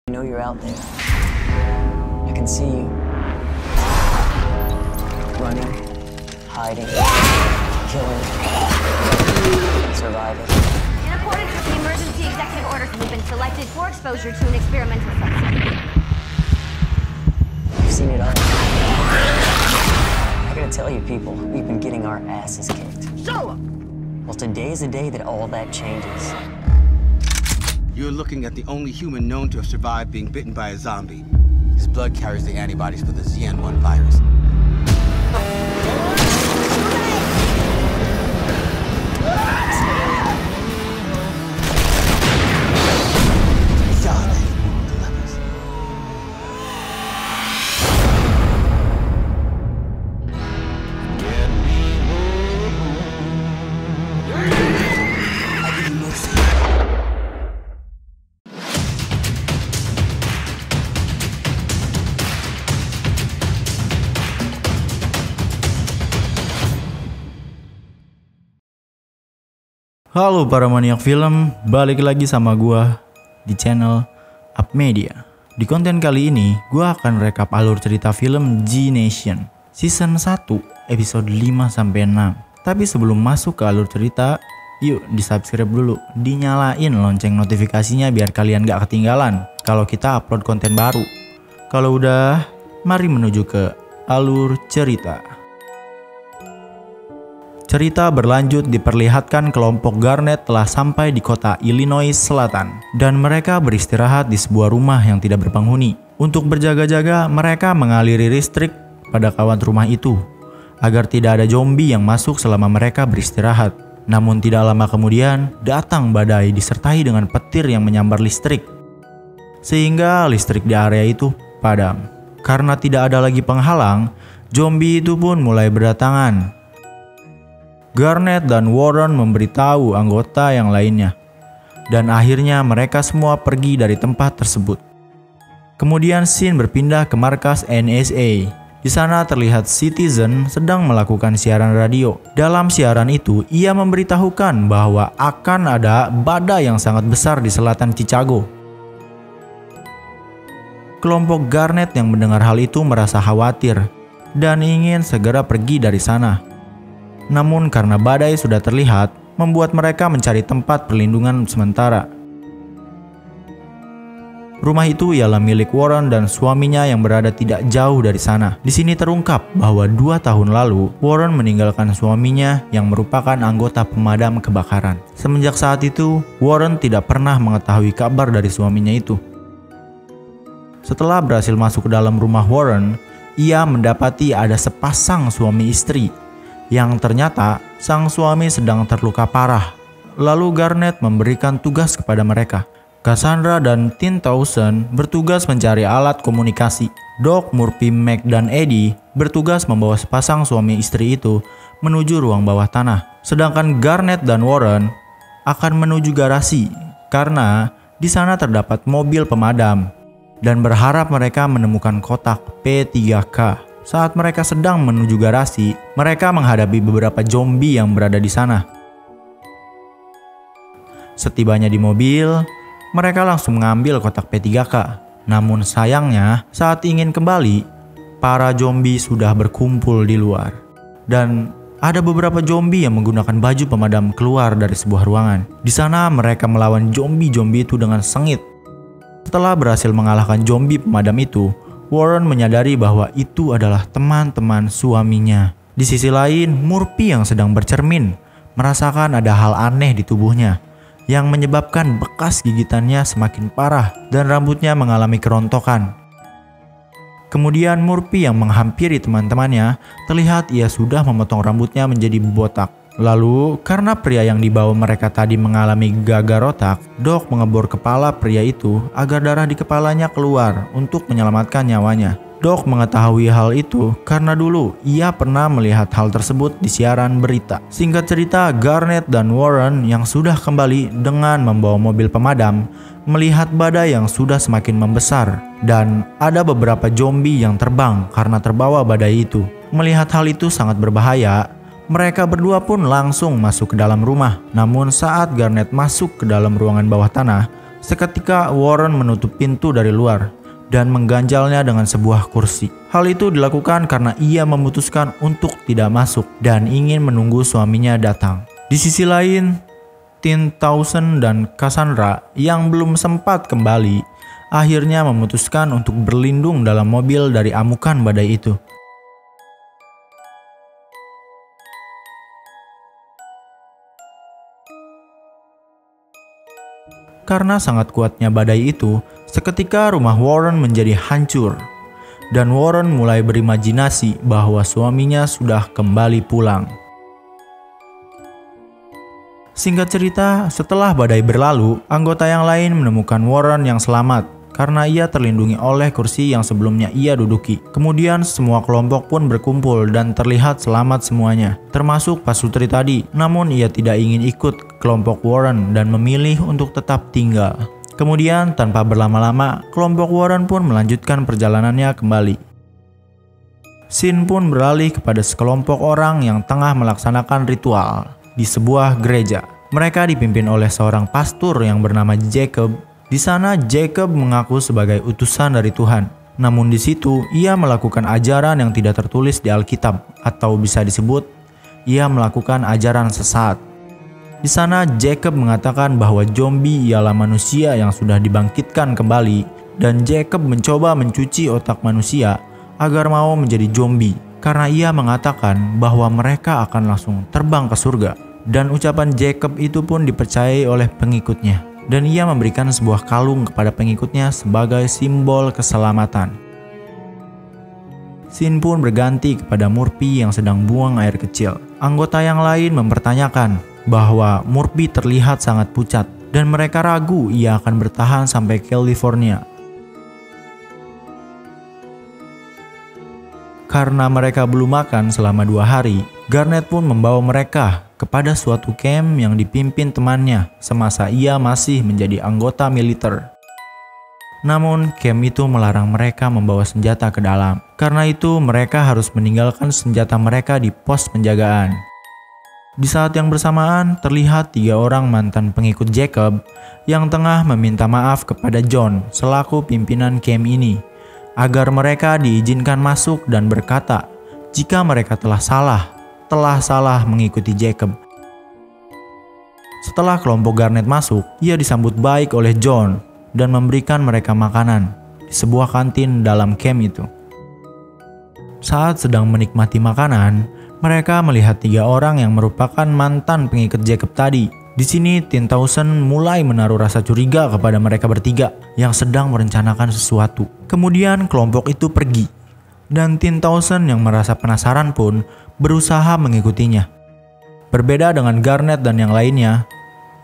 I know you're out there. I can see you. Running, hiding, killing, surviving. In accordance with the emergency executive orders, we've been selected for exposure to an experimental substance. I've seen it all. I gotta tell you people, we've been getting our asses kicked. So, Well, today's the day that all that changes. You're looking at the only human known to have survived being bitten by a zombie. His blood carries the antibodies for the ZN1 virus. Halo para maniak film, balik lagi sama gua di channel Up Media. Di konten kali ini, gua akan rekap alur cerita film G Nation Season 1 episode 5-6. Tapi sebelum masuk ke alur cerita, yuk di subscribe dulu, dinyalain lonceng notifikasinya biar kalian gak ketinggalan kalau kita upload konten baru. Kalau udah, mari menuju ke alur cerita. Cerita berlanjut diperlihatkan kelompok Garnet telah sampai di kota Illinois Selatan dan mereka beristirahat di sebuah rumah yang tidak berpenghuni. Untuk berjaga-jaga, mereka mengaliri listrik pada kawat rumah itu agar tidak ada zombie yang masuk selama mereka beristirahat. Namun tidak lama kemudian, datang badai disertai dengan petir yang menyambar listrik sehingga listrik di area itu padam. Karena tidak ada lagi penghalang, zombie itu pun mulai berdatangan. Garnet dan Warren memberitahu anggota yang lainnya, dan akhirnya mereka semua pergi dari tempat tersebut. Kemudian scene berpindah ke markas NSA. Di sana terlihat Citizen sedang melakukan siaran radio. Dalam siaran itu, ia memberitahukan bahwa akan ada badai yang sangat besar di selatan Chicago. Kelompok Garnet yang mendengar hal itu merasa khawatir dan ingin segera pergi dari sana. Namun karena badai sudah terlihat, membuat mereka mencari tempat perlindungan sementara. Rumah itu ialah milik Warren dan suaminya yang berada tidak jauh dari sana. Di sini terungkap bahwa 2 tahun lalu, Warren meninggalkan suaminya yang merupakan anggota pemadam kebakaran. Semenjak saat itu, Warren tidak pernah mengetahui kabar dari suaminya itu. Setelah berhasil masuk ke dalam rumah Warren, ia mendapati ada sepasang suami istri yang ternyata sang suami sedang terluka parah. Lalu Garnet memberikan tugas kepada mereka. Cassandra dan Tin Towson bertugas mencari alat komunikasi. Doc, Murphy, Meg, dan Eddie bertugas membawa sepasang suami istri itu menuju ruang bawah tanah. Sedangkan Garnet dan Warren akan menuju garasi karena di sana terdapat mobil pemadam dan berharap mereka menemukan kotak P3K. Saat mereka sedang menuju garasi, mereka menghadapi beberapa zombie yang berada di sana. Setibanya di mobil, mereka langsung mengambil kotak P3K. Namun sayangnya, saat ingin kembali, para zombie sudah berkumpul di luar. Dan ada beberapa zombie yang menggunakan baju pemadam keluar dari sebuah ruangan. Di sana mereka melawan zombie-zombie itu dengan sengit. Setelah berhasil mengalahkan zombie pemadam itu, Warren menyadari bahwa itu adalah teman-teman suaminya. Di sisi lain, Murphy yang sedang bercermin merasakan ada hal aneh di tubuhnya yang menyebabkan bekas gigitannya semakin parah dan rambutnya mengalami kerontokan. Kemudian Murphy yang menghampiri teman-temannya, terlihat ia sudah memotong rambutnya menjadi botak. Lalu, karena pria yang dibawa mereka tadi mengalami gagal otak, Doc mengebor kepala pria itu agar darah di kepalanya keluar untuk menyelamatkan nyawanya. Doc mengetahui hal itu karena dulu ia pernah melihat hal tersebut di siaran berita. Singkat cerita, Garnet dan Warren yang sudah kembali dengan membawa mobil pemadam melihat badai yang sudah semakin membesar dan ada beberapa zombie yang terbang karena terbawa badai itu. Melihat hal itu sangat berbahaya, mereka berdua pun langsung masuk ke dalam rumah. Namun saat Garnet masuk ke dalam ruangan bawah tanah, Seketika Warren menutup pintu dari luar dan mengganjalnya dengan sebuah kursi. Hal itu dilakukan karena ia memutuskan untuk tidak masuk dan ingin menunggu suaminya datang. Di sisi lain, 10,000 dan Cassandra yang belum sempat kembali akhirnya memutuskan untuk berlindung dalam mobil dari amukan badai itu. Karena sangat kuatnya badai itu, seketika rumah Warren menjadi hancur dan Warren mulai berimajinasi bahwa suaminya sudah kembali pulang. Singkat cerita, setelah badai berlalu, anggota yang lain menemukan Warren yang selamat karena ia terlindungi oleh kursi yang sebelumnya ia duduki. Kemudian semua kelompok pun berkumpul dan terlihat selamat semuanya, termasuk pasutri tadi. Namun ia tidak ingin ikut kelompok Warren dan memilih untuk tetap tinggal. Kemudian tanpa berlama-lama, kelompok Warren pun melanjutkan perjalanannya kembali. Scene pun beralih kepada sekelompok orang yang tengah melaksanakan ritual di sebuah gereja. Mereka dipimpin oleh seorang pastor yang bernama Jacob. Di sana Jacob mengaku sebagai utusan dari Tuhan. Namun di situ ia melakukan ajaran yang tidak tertulis di Alkitab, atau bisa disebut ia melakukan ajaran sesat. Di sana Jacob mengatakan bahwa zombie ialah manusia yang sudah dibangkitkan kembali, dan Jacob mencoba mencuci otak manusia agar mau menjadi zombie karena ia mengatakan bahwa mereka akan langsung terbang ke surga. Dan ucapan Jacob itu pun dipercayai oleh pengikutnya. Dan ia memberikan sebuah kalung kepada pengikutnya sebagai simbol keselamatan. Scene pun berganti kepada Murphy yang sedang buang air kecil. Anggota yang lain mempertanyakan bahwa Murphy terlihat sangat pucat dan mereka ragu ia akan bertahan sampai California. Karena mereka belum makan selama 2 hari, Garnet pun membawa mereka kepada suatu camp yang dipimpin temannya semasa ia masih menjadi anggota militer. Namun camp itu melarang mereka membawa senjata ke dalam. Karena itu mereka harus meninggalkan senjata mereka di pos penjagaan. Di saat yang bersamaan terlihat 3 orang mantan pengikut Jacob yang tengah meminta maaf kepada John selaku pimpinan camp ini agar mereka diizinkan masuk dan berkata jika mereka telah salah mengikuti Jacob. Setelah kelompok Garnet masuk, ia disambut baik oleh John dan memberikan mereka makanan di sebuah kantin dalam camp itu. Saat sedang menikmati makanan, mereka melihat 3 orang yang merupakan mantan pengikut Jacob tadi. Di sini 10,000 mulai menaruh rasa curiga kepada mereka bertiga yang sedang merencanakan sesuatu. Kemudian kelompok itu pergi dan 10,000 yang merasa penasaran pun berusaha mengikutinya. Berbeda dengan Garnet dan yang lainnya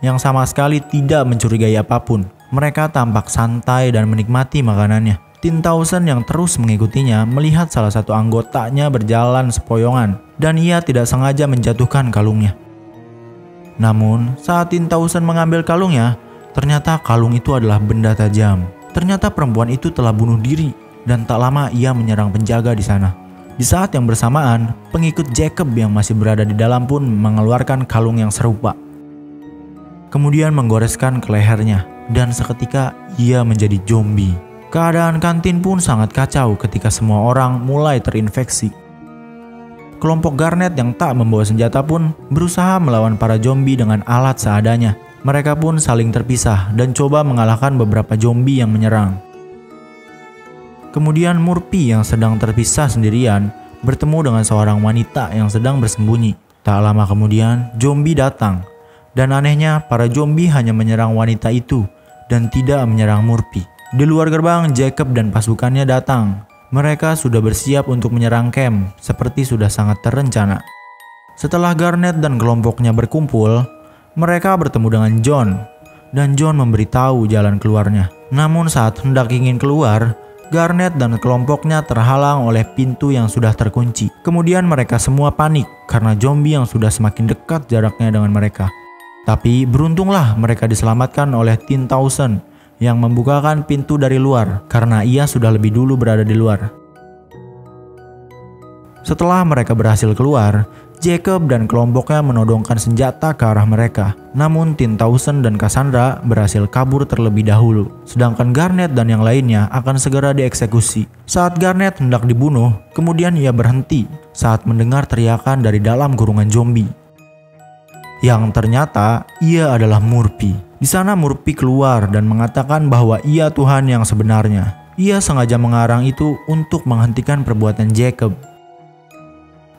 yang sama sekali tidak mencurigai apapun. Mereka tampak santai dan menikmati makanannya. 10,000 yang terus mengikutinya melihat salah satu anggotanya berjalan sepoyongan dan ia tidak sengaja menjatuhkan kalungnya. Namun saat 10,000 mengambil kalungnya, ternyata kalung itu adalah benda tajam. Ternyata perempuan itu telah bunuh diri dan tak lama ia menyerang penjaga di sana. Di saat yang bersamaan, pengikut Jacob yang masih berada di dalam pun mengeluarkan kalung yang serupa. Kemudian menggoreskan ke lehernya dan seketika ia menjadi zombie. Keadaan kantin pun sangat kacau ketika semua orang mulai terinfeksi. Kelompok Garnet yang tak membawa senjata pun berusaha melawan para zombie dengan alat seadanya. Mereka pun saling terpisah dan coba mengalahkan beberapa zombie yang menyerang. Kemudian Murphy yang sedang terpisah sendirian bertemu dengan seorang wanita yang sedang bersembunyi. Tak lama kemudian zombie datang. Dan anehnya para zombie hanya menyerang wanita itu dan tidak menyerang Murphy. Di luar gerbang Jacob dan pasukannya datang. Mereka sudah bersiap untuk menyerang camp seperti sudah sangat terencana. Setelah Garnet dan kelompoknya berkumpul, mereka bertemu dengan John dan John memberitahu jalan keluarnya. Namun saat hendak ingin keluar, Garnet dan kelompoknya terhalang oleh pintu yang sudah terkunci. Kemudian mereka semua panik karena zombie yang sudah semakin dekat jaraknya dengan mereka. Tapi beruntunglah mereka diselamatkan oleh 10,000 yang membukakan pintu dari luar karena ia sudah lebih dulu berada di luar. Setelah mereka berhasil keluar, Jacob dan kelompoknya menodongkan senjata ke arah mereka. Namun Tin Townsend dan Cassandra berhasil kabur terlebih dahulu. Sedangkan Garnet dan yang lainnya akan segera dieksekusi. Saat Garnet hendak dibunuh, kemudian ia berhenti saat mendengar teriakan dari dalam kurungan zombie. Yang ternyata ia adalah Murphy. Di sana Murphy keluar dan mengatakan bahwa ia Tuhan yang sebenarnya. Ia sengaja mengarang itu untuk menghentikan perbuatan Jacob.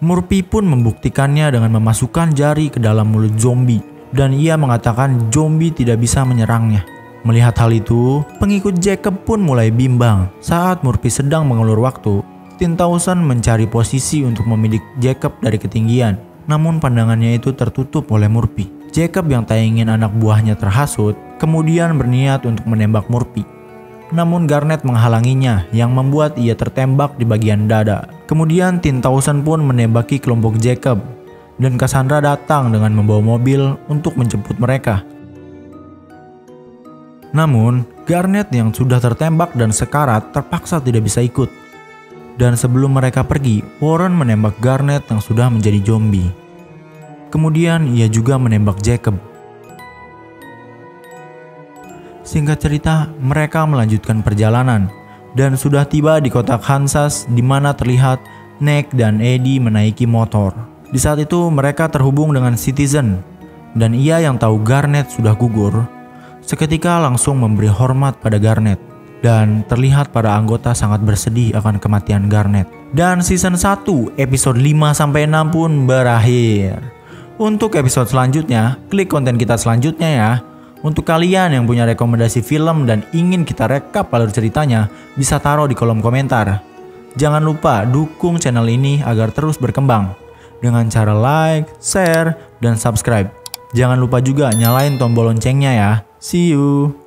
Murphy pun membuktikannya dengan memasukkan jari ke dalam mulut zombie dan ia mengatakan zombie tidak bisa menyerangnya. Melihat hal itu, pengikut Jacob pun mulai bimbang. Saat Murphy sedang mengulur waktu, Tin Townsend mencari posisi untuk membidik Jacob dari ketinggian. Namun pandangannya itu tertutup oleh Murphy. Jacob yang tak ingin anak buahnya terhasut, kemudian berniat untuk menembak Murphy. Namun Garnet menghalanginya yang membuat ia tertembak di bagian dada. Kemudian Tin Townsend pun menembaki kelompok Jacob dan Cassandra datang dengan membawa mobil untuk menjemput mereka. Namun Garnet yang sudah tertembak dan sekarat terpaksa tidak bisa ikut. Dan sebelum mereka pergi, Warren menembak Garnet yang sudah menjadi zombie. Kemudian ia juga menembak Jacob. Singkat cerita, mereka melanjutkan perjalanan dan sudah tiba di kotak Kansas di mana terlihat Nick dan Eddie menaiki motor. Di saat itu mereka terhubung dengan Citizen dan ia yang tahu Garnet sudah gugur seketika langsung memberi hormat pada Garnet dan terlihat para anggota sangat bersedih akan kematian Garnet. Dan season 1 episode 5-6 pun berakhir. Untuk episode selanjutnya, klik konten kita selanjutnya ya. Untuk kalian yang punya rekomendasi film dan ingin kita rekap alur ceritanya, bisa taruh di kolom komentar. Jangan lupa dukung channel ini agar terus berkembang dengan cara like, share, dan subscribe. Jangan lupa juga nyalain tombol loncengnya ya. See you!